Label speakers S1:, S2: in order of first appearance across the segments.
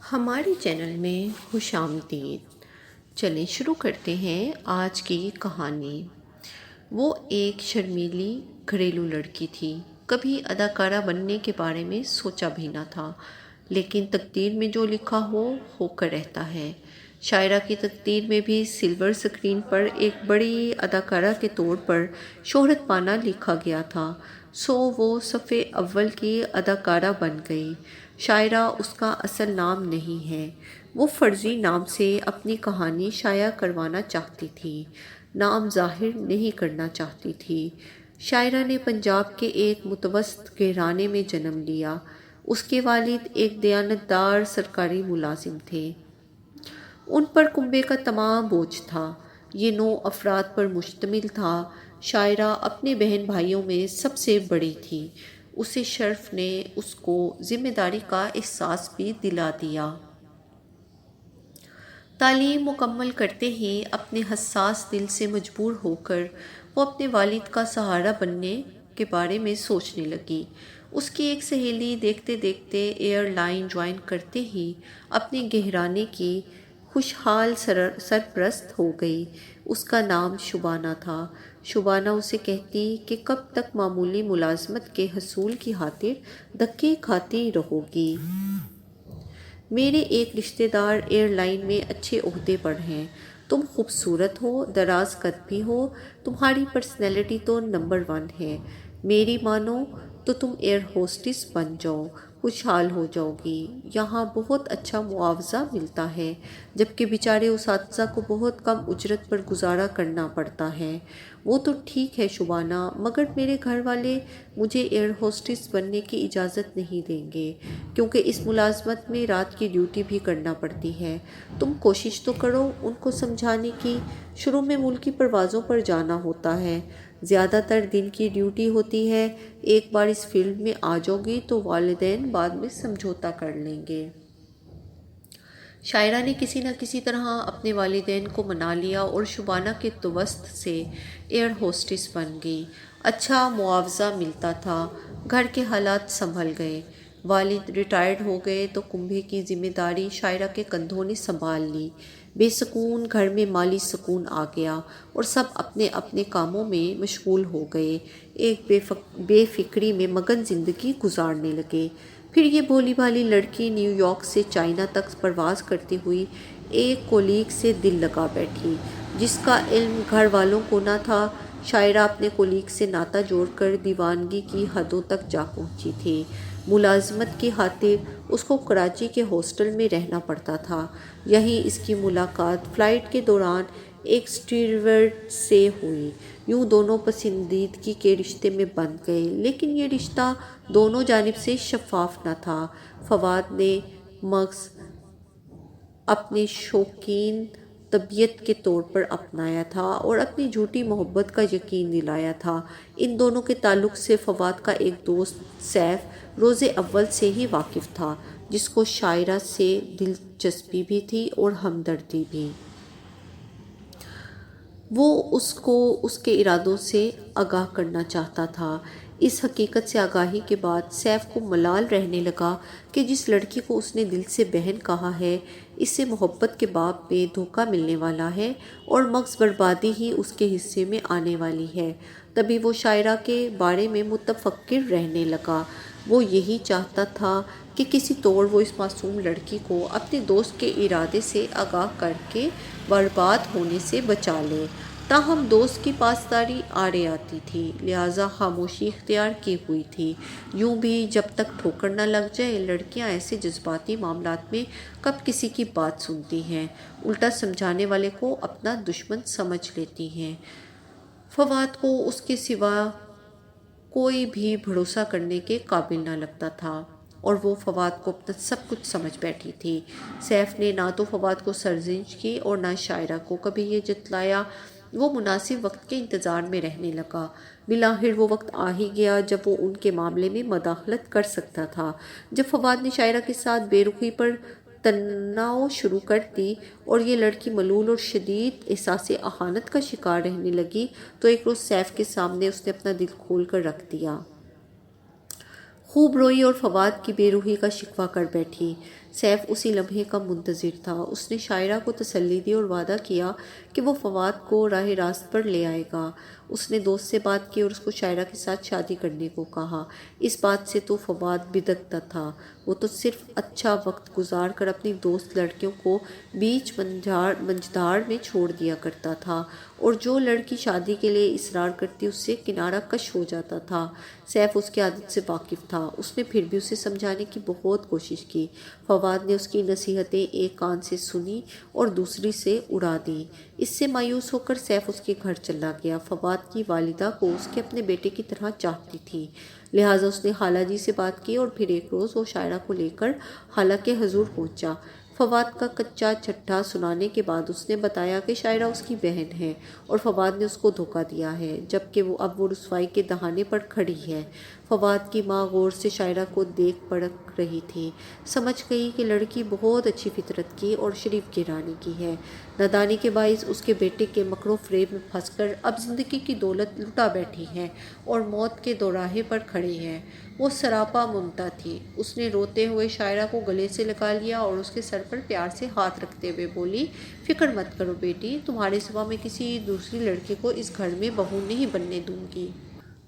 S1: ہمارے چینل میں خوش آمدید۔ چلیں شروع کرتے ہیں آج کی کہانی۔ وہ ایک شرمیلی گھریلو لڑکی تھی۔ کبھی اداکارہ بننے کے بارے میں سوچا بھی نہ تھا، لیکن تقدیر میں جو لکھا ہو کر رہتا ہے۔ شاعرہ کی تقدیر میں بھی سلور اسکرین پر ایک بڑی اداکارہ کے طور پر شہرت پانا لکھا گیا تھا، سو وہ صفحے اول کی اداکارہ بن گئی۔ شاعرہ اس کا اصل نام نہیں ہے، وہ فرضی نام سے اپنی کہانی شائع کروانا چاہتی تھی، نام ظاہر نہیں کرنا چاہتی تھی۔ شاعرہ نے پنجاب کے ایک متوسط گھرانے میں جنم لیا۔ اس کے والد ایک دیانتدار سرکاری ملازم تھے۔ ان پر کنبے کا تمام بوجھ تھا۔ یہ 9 افراد پر مشتمل تھا۔ شاعرہ اپنے بہن بھائیوں میں سب سے بڑی تھی۔ اسے شرف نے اس کو ذمہ داری کا احساس بھی دلا دیا۔ تعلیم مکمل کرتے ہی اپنے حساس دل سے مجبور ہو کر وہ اپنے والد کا سہارا بننے کے بارے میں سوچنے لگی۔ اس کی ایک سہیلی دیکھتے دیکھتے ایئر لائن جوائن کرتے ہی اپنے گھرانے کی خوشحال سرپرست ہو گئی۔ اس کا نام شبانہ تھا۔ شبانہ اسے کہتی کہ کب تک معمولی ملازمت کے حصول کی خاطر دھکے کھاتی رہو گی؟ میرے ایک رشتہ دار ایئر لائن میں اچھے عہدے پر ہیں۔ تم خوبصورت ہو، دراز قد بھی ہو، تمہاری پرسنالٹی تو نمبر 1 ہے۔ میری مانو تو تم ایئر ہوسٹس بن جاؤ، خوشحال ہو جاؤ گی۔ یہاں بہت اچھا معاوضہ ملتا ہے، جبکہ بیچارے اساتذہ کو بہت کم اجرت پر گزارا کرنا پڑتا ہے۔ وہ تو ٹھیک ہے شبانہ، مگر میرے گھر والے مجھے ایئر ہوسٹس بننے کی اجازت نہیں دیں گے، کیونکہ اس ملازمت میں رات کی ڈیوٹی بھی کرنا پڑتی ہے۔ تم کوشش تو کرو ان کو سمجھانے کی۔ شروع میں ملکی پروازوں پر جانا ہوتا ہے، زیادہ تر دن کی ڈیوٹی ہوتی ہے۔ ایک بار اس فیلڈ میں آ جاؤ گی تو والدین بعد میں سمجھوتا کر لیں گے۔ شاعرہ نے کسی نہ کسی طرح اپنے والدین کو منا لیا اور شبانہ کے توسط سے ایئر ہوسٹس بن گئی۔ اچھا معاوضہ ملتا تھا، گھر کے حالات سنبھل گئے۔ والد ریٹائرڈ ہو گئے تو کنبے کی ذمہ داری شاعرہ کے کندھوں نے سنبھال لی۔ بے سکون گھر میں مالی سکون آ گیا اور سب اپنے اپنے کاموں میں مشغول ہو گئے، ایک بے فکری میں مگن زندگی گزارنے لگے۔ پھر یہ بھولی بھالی لڑکی نیو یارک سے چائنا تک پرواز کرتی ہوئی ایک کولیگ سے دل لگا بیٹھی، جس کا علم گھر والوں کو نہ تھا۔ شاعرہ اپنے کولیگ سے ناطہ جوڑ کر دیوانگی کی حدوں تک جا پہنچی تھی۔ ملازمت کی خاطر اس کو کراچی کے ہاسٹل میں رہنا پڑتا تھا۔ یہیں اس کی ملاقات فلائٹ کے دوران ایک اسٹیورڈ سے ہوئی۔ یوں دونوں پسندیدگی کے رشتے میں بندھ گئے، لیکن یہ رشتہ دونوں جانب سے شفاف نہ تھا۔ فواد نے مغز اپنے شوقین طبیعت کے طور پر اپنایا تھا اور اپنی جھوٹی محبت کا یقین دلایا تھا۔ ان دونوں کے تعلق سے فواد کا ایک دوست سیف روز اول سے ہی واقف تھا، جس کو شاعرہ سے دلچسپی بھی تھی اور ہمدردی بھی۔ وہ اس کو اس کے ارادوں سے آگاہ کرنا چاہتا تھا۔ اس حقیقت سے آگاہی کے بعد سیف کو ملال رہنے لگا کہ جس لڑکی کو اس نے دل سے بہن کہا ہے، اس سے محبت کے باب میں دھوکہ ملنے والا ہے اور مغز بربادی ہی اس کے حصے میں آنے والی ہے۔ تبھی وہ شاعرہ کے بارے میں متفکر رہنے لگا۔ وہ یہی چاہتا تھا کہ کسی طور وہ اس معصوم لڑکی کو اپنے دوست کے ارادے سے آگاہ کر کے برباد ہونے سے بچا لے۔ تاہم دوست کی پاسداری آڑے آتی تھی، لہٰذا خاموشی اختیار کی ہوئی تھی۔ یوں بھی جب تک ٹھوکر نہ لگ جائے، لڑکیاں ایسے جذباتی معاملات میں کب کسی کی بات سنتی ہیں، الٹا سمجھانے والے کو اپنا دشمن سمجھ لیتی ہیں۔ فواد کو اس کے سوا کوئی بھی بھروسہ کرنے کے قابل نہ لگتا تھا اور وہ فواد کو اپنا سب کچھ سمجھ بیٹھی تھی۔ سیف نے نہ تو فواد کو سرزنش کی اور نہ شاعرہ کو کبھی یہ جتلایا۔ وہ مناسب وقت کے انتظار میں رہنے لگا۔ بالآخر وہ وقت آ ہی گیا جب وہ ان کے معاملے میں مداخلت کر سکتا تھا۔ جب فواد نے شاعرہ کے ساتھ بے رخی پر تناؤ شروع کر دی اور یہ لڑکی ملول اور شدید احساس اہانت کا شکار رہنے لگی، تو ایک روز سیف کے سامنے اس نے اپنا دل کھول کر رکھ دیا۔ خوب روئی اور فواد کی بے روحی کا شکوہ کر بیٹھی۔ سیف اسی لمحے کا منتظر تھا۔ اس نے شاعرہ کو تسلی دی اور وعدہ کیا کہ وہ فواد کو راہ راست پر لے آئے گا۔ اس نے دوست سے بات کی اور اس کو شاعرہ کے ساتھ شادی کرنے کو کہا۔ اس بات سے تو فواد بدکتا تھا۔ وہ تو صرف اچھا وقت گزار کر اپنی دوست لڑکیوں کو بیچ منجھدار میں چھوڑ دیا کرتا تھا، اور جو لڑکی شادی کے لیے اصرار کرتی اس سے کنارہ کش ہو جاتا تھا۔ سیف اس کی عادت سے واقف تھا۔ اس نے پھر بھی اسے سمجھانے کی بہت کوشش کی۔ فواد نے اس کی نصیحتیں ایک کان سے سنی اور دوسری سے اڑا دیں۔ اس سے مایوس ہو کر سیف اس کے گھر چلا گیا۔ فواد کی والدہ کو اس کے اپنے بیٹے کی طرح چاہتی تھی، لہٰذا اس نے خالہ جی سے بات کی اور پھر ایک روز وہ شاعرہ کو لے کر خالہ کے حضور پہنچا۔ فواد کا کچا چھٹا سنانے کے بعد اس نے بتایا کہ شاعرہ اس کی بہن ہے اور فواد نے اس کو دھوکہ دیا ہے، جبکہ اب وہ رسوائی کے دہانے پر کھڑی ہے۔ فواد کی ماں غور سے شاعرہ کو دیکھ پرکھ رہی تھی۔ سمجھ گئی کہ لڑکی بہت اچھی فطرت کی اور شریف گھرانے کی ہے۔ نادانی کے باعث اس کے بیٹے کے مکر و فریب میں پھنس کر اب زندگی کی دولت لٹا بیٹھی ہے اور موت کے دوراہے پر کھڑی ہے۔ وہ سراپا ممتا تھی۔ اس نے روتے ہوئے شاعرہ کو گلے سے لگا لیا اور اس کے سر پر پیار سے ہاتھ رکھتے ہوئے بولی، فکر مت کرو بیٹی، تمہارے سوا میں کسی دوسری لڑکی کو اس گھر میں بہو نہیں بننے دوں گی،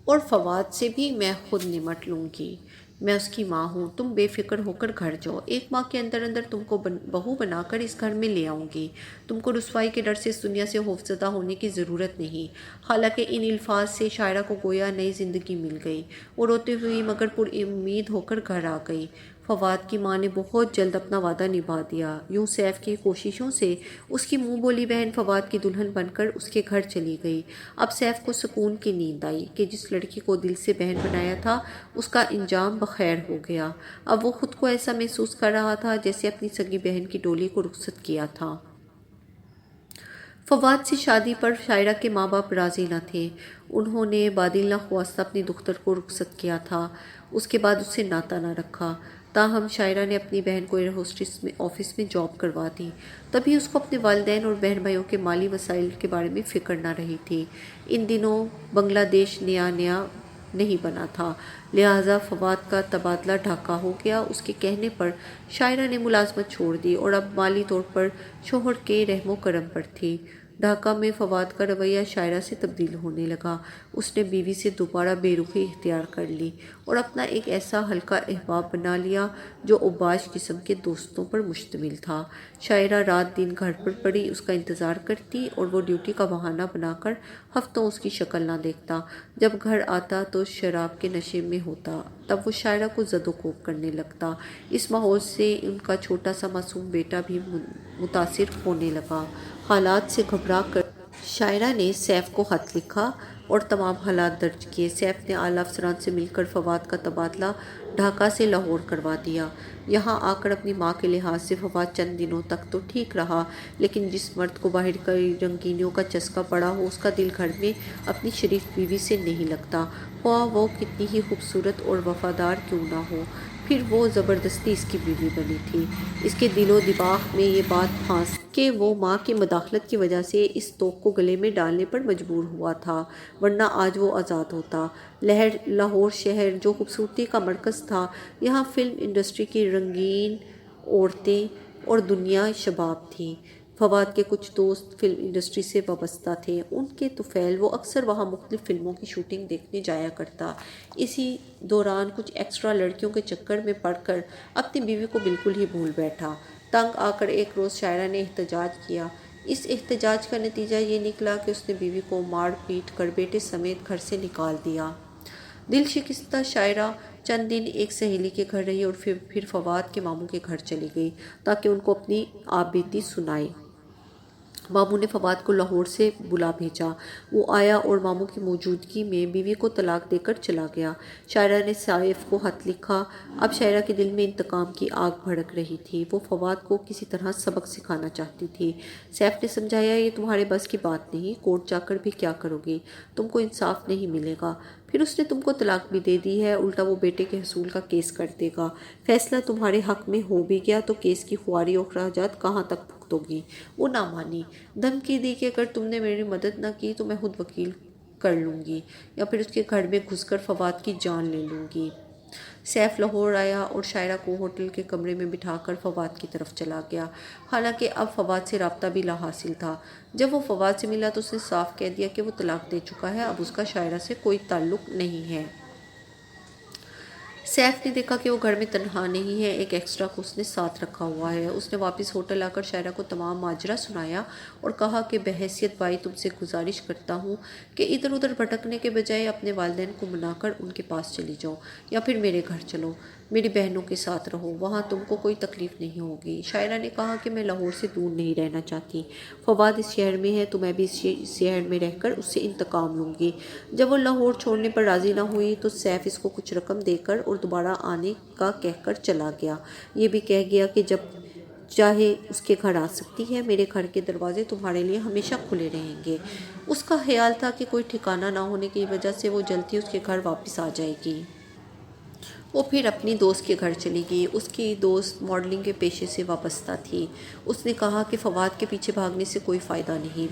S1: اور فواد سے بھی میں خود نمٹ لوں گی۔ میں اس کی ماں ہوں، تم بے فکر ہو کر گھر جاؤ، ایک ماہ کے اندر اندر تم کو بہو بنا کر اس گھر میں لے آؤں گی۔ تم کو رسوائی کے ڈر سے اس دنیا سے خوفزدہ ہونے کی ضرورت نہیں۔ حالانکہ ان الفاظ سے شاعرہ کو گویا نئی زندگی مل گئی۔ وہ روتی ہوئی مگر پر امید ہو کر گھر آ گئی۔ فواد کی ماں نے بہت جلد اپنا وعدہ نبھا دیا۔ یوں سیف کی کوششوں سے اس کی منہ بولی بہن فواد کی دلہن بن کر اس کے گھر چلی گئی۔ اب سیف کو سکون کی نیند آئی کہ جس لڑکی کو دل سے بہن بنایا تھا اس کا انجام بخیر ہو گیا۔ اب وہ خود کو ایسا محسوس کر رہا تھا جیسے اپنی سگی بہن کی ڈولی کو رخصت کیا تھا۔ فواد سے شادی پر شاعرہ کے ماں باپ راضی نہ تھے۔ انہوں نے بادل نخواستہ اپنی دختر کو رخصت کیا تھا۔ اس کے بعد اس سے ناطہ نہ رکھا۔ تاہم شاعرہ نے اپنی بہن کو ایئر ہوسٹس میں آفس میں جاب کروا دی۔ تبھی اس کو اپنے والدین اور بہن بھائیوں کے مالی وسائل کے بارے میں فکر نہ رہی تھی۔ ان دنوں بنگلہ دیش نیا نہیں بنا تھا، لہٰذا فواد کا تبادلہ ڈھاکہ ہو گیا۔ اس کے کہنے پر شاعرہ نے ملازمت چھوڑ دی اور اب مالی طور پر شوہر کے رحم و کرم پر تھی۔ ڈھاکہ میں فواد کا رویہ شاعرہ سے تبدیل ہونے لگا۔ اس نے بیوی سے دوبارہ بے رخی اختیار کر لی اور اپنا ایک ایسا حلقہ احباب بنا لیا جو اوباش قسم کے دوستوں پر مشتمل تھا۔ شاعرہ رات دن گھر پر پڑی اس کا انتظار کرتی اور وہ ڈیوٹی کا بہانہ بنا کر ہفتوں اس کی شکل نہ دیکھتا۔ جب گھر آتا تو شراب کے نشے میں ہوتا، تب وہ شاعرہ کو زد و کوب کرنے لگتا۔ اس ماحول سے ان کا چھوٹا سا معصوم بیٹا بھی متاثر ہونے لگا۔ حالات سے گھبرا کر شاعرہ نے سیف کو خط لکھا اور تمام حالات درج کیے۔ سیف نے اعلیٰ افسران سے مل کر فواد کا تبادلہ ڈھاکہ سے لاہور کروا دیا۔ یہاں آ کر اپنی ماں کے لحاظ سے فواد چند دنوں تک تو ٹھیک رہا، لیکن جس مرد کو باہر کی رنگینیوں کا چسکا پڑا ہو اس کا دل گھر میں اپنی شریف بیوی سے نہیں لگتا، خواہ وہ کتنی ہی خوبصورت اور وفادار کیوں نہ ہو۔ پھر وہ زبردستی اس کی بیوی بنی تھی۔ اس کے دل و دماغ میں یہ بات پھانس کہ وہ ماں کی مداخلت کی وجہ سے اس طوق کو گلے میں ڈالنے پر مجبور ہوا تھا، ورنہ آج وہ آزاد ہوتا۔ لاہور شہر جو خوبصورتی کا مرکز تھا، یہاں فلم انڈسٹری کی رنگین عورتیں اور دنیا شباب تھی۔ فواد کے کچھ دوست فلم انڈسٹری سے وابستہ تھے۔ ان کے طفیل وہ اکثر وہاں مختلف فلموں کی شوٹنگ دیکھنے جایا کرتا۔ اسی دوران کچھ ایکسٹرا لڑکیوں کے چکر میں پڑ کر اپنی بیوی کو بالکل ہی بھول بیٹھا۔ تنگ آ کر ایک روز شاعرہ نے احتجاج کیا۔ اس احتجاج کا نتیجہ یہ نکلا کہ اس نے بیوی کو مار پیٹ کر بیٹے سمیت گھر سے نکال دیا۔ دل شکستہ شاعرہ چند دن ایک سہیلی کے گھر رہی اور پھر فواد کے ماموں کے گھر چلی گئی تاکہ ان کو اپنی آپ بیتی سنائے۔ ماموں نے فواد کو لاہور سے بلا بھیجا۔ وہ آیا اور ماموں کی موجودگی میں بیوی کو طلاق دے کر چلا گیا۔ شاعرہ نے سیف کو خط لکھا۔ اب شاعرہ کے دل میں انتقام کی آگ بھڑک رہی تھی۔ وہ فواد کو کسی طرح سبق سکھانا چاہتی تھی۔ سیف نے سمجھایا، یہ تمہارے بس کی بات نہیں، کورٹ جا کر بھی کیا کرو گی، تم کو انصاف نہیں ملے گا۔ پھر اس نے تم کو طلاق بھی دے دی ہے، الٹا وہ بیٹے کے حصول کا کیس کر دے گا۔ فیصلہ تمہارے حق میں ہو بھی گیا تو کیس کی خواری اور اخراجات کہاں تک بھگتو گی؟ وہ نہ مانی، دھمکی دی کہ اگر تم نے میری مدد نہ کی تو میں خود وکیل کر لوں گی یا پھر اس کے گھر میں گھس کر فواد کی جان لے لوں گی۔ سیف لاہور آیا اور شاعرہ کو ہوٹل کے کمرے میں بٹھا کر فواد کی طرف چلا گیا، حالانکہ اب فواد سے رابطہ بھی لا حاصل تھا۔ جب وہ فواد سے ملا تو اس نے صاف کہہ دیا کہ وہ طلاق دے چکا ہے، اب اس کا شاعرہ سے کوئی تعلق نہیں ہے۔ سیف نے دیکھا کہ وہ گھر میں تنہا نہیں ہے، ایک ایکسٹرا کو اس نے ساتھ رکھا ہوا ہے۔ اس نے واپس ہوٹل آ کر شاعرہ کو تمام ماجرا سنایا اور کہا کہ بحیثیت بھائی تم سے گزارش کرتا ہوں کہ ادھر ادھر بھٹکنے کے بجائے اپنے والدین کو منا کر ان کے پاس چلی جاؤ، یا پھر میرے گھر چلو، میری بہنوں کے ساتھ رہو، وہاں تم کو کوئی تکلیف نہیں ہوگی۔ شاعرہ نے کہا کہ میں لاہور سے دور نہیں رہنا چاہتی، فواد اس شہر میں ہے تو میں بھی اس شہر میں رہ کر اس سے انتقام لوں گی۔ جب وہ لاہور چھوڑنے پر راضی نہ ہوئی تو سیف اس کو کچھ رقم دے کر اور دوبارہ آنے کا کہہ کر چلا گیا۔ یہ بھی کہہ گیا کہ جب چاہے اس کے گھر آ سکتی ہے، میرے گھر کے دروازے تمہارے لیے ہمیشہ کھلے رہیں گے۔ اس کا خیال تھا کہ کوئی ٹھکانہ نہ ہونے کی وجہ سے وہ جلدی اس کے گھر واپس آ جائے گی۔ وہ پھر اپنی دوست کے گھر چلی گئی۔ اس کی دوست ماڈلنگ کے پیشے سے وابستہ تھی۔ اس نے کہا کہ فواد کے پیچھے بھاگنے سے کوئی فائدہ نہیں،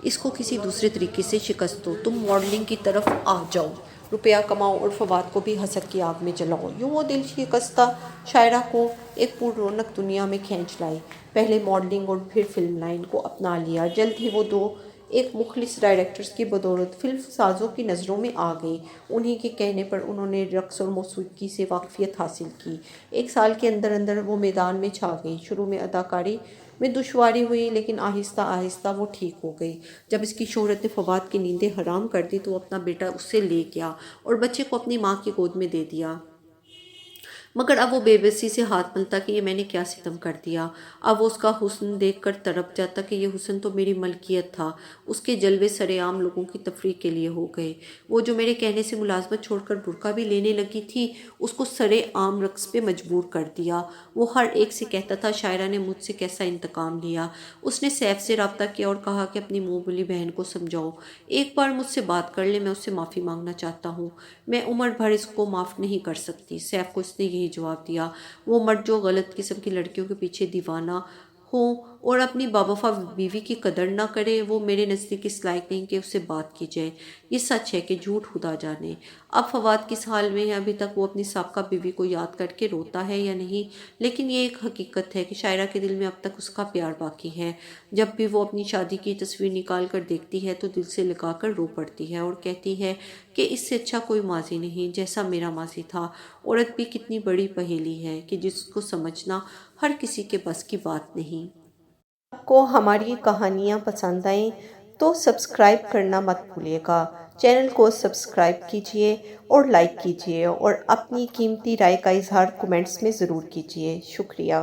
S1: اس کو کسی دوسرے طریقے سے شکست دو، تم ماڈلنگ کی طرف آ جاؤ، روپیہ کماؤ اور فواد کو بھی حسد کی آگ میں جلاؤ۔ یوں وہ دل شکستہ شاعرہ کو ایک پر رونق دنیا میں کھینچ لائی۔ پہلے ماڈلنگ اور پھر فلم لائن کو اپنا لیا۔ جلد ہی وہ دو ایک مخلص ڈائریکٹرز کی بدولت فلم سازوں کی نظروں میں آ گئی۔ انہی کے کہنے پر انہوں نے رقص اور موسیقی سے واقفیت حاصل کی۔ ایک سال کے اندر اندر وہ میدان میں چھا گئی۔ شروع میں اداکاری میں دشواری ہوئی، لیکن آہستہ آہستہ وہ ٹھیک ہو گئی۔ جب اس کی شہرت نے فواد کی نیندیں حرام کر دی تو وہ اپنا بیٹا اس سے لے گیا اور بچے کو اپنی ماں کی گود میں دے دیا۔ مگر اب وہ بے بسی سے ہاتھ ملتا کہ یہ میں نے کیا ستم کر دیا۔ اب وہ اس کا حسن دیکھ کر تڑپ جاتا کہ یہ حسن تو میری ملکیت تھا۔ اس کے جلوے سرے عام لوگوں کی تفریح کے لیے ہو گئے۔ وہ جو میرے کہنے سے ملازمت چھوڑ کر برقع بھی لینے لگی تھی، اس کو سرے عام رقص پہ مجبور کر دیا۔ وہ ہر ایک سے کہتا تھا شاعرہ نے مجھ سے کیسا انتقام لیا۔ اس نے سیف سے رابطہ کیا اور کہا کہ اپنی منہ بولی بہن کو سمجھاؤ، ایک بار مجھ سے بات کر لے، میں اس سے معافی مانگنا چاہتا ہوں، میں عمر بھر اس کو معاف نہیں کر سکتی۔ سیف کو اس نے یہی جواب دیا، وہ مرد جو غلط قسم کی لڑکیوں کے پیچھے دیوانہ ہو اور اپنی باوفا بیوی کی قدر نہ کرے، وہ میرے نزدیک اس لائق نہیں کہ اس سے بات کی جائے۔ یہ سچ ہے کہ جھوٹ خدا جانے۔ اب فواد کس حال میں ہے، ابھی تک وہ اپنی سابقہ بیوی کو یاد کر کے روتا ہے یا نہیں، لیکن یہ ایک حقیقت ہے کہ شاعرہ کے دل میں اب تک اس کا پیار باقی ہے۔ جب بھی وہ اپنی شادی کی تصویر نکال کر دیکھتی ہے تو دل سے لگا کر رو پڑتی ہے اور کہتی ہے کہ اس سے اچھا کوئی ماضی نہیں جیسا میرا ماضی تھا۔ عورت بھی کتنی بڑی پہیلی ہے کہ جس کو سمجھنا ہر کسی کے بس کی بات نہیں۔ آپ کو ہماری کہانیاں پسند آئیں تو سبسکرائب کرنا مت بھولیے گا۔ چینل کو سبسکرائب کیجیے اور لائک کیجیے اور اپنی قیمتی رائے کا اظہار کمنٹس میں ضرور کیجیے۔ شکریہ۔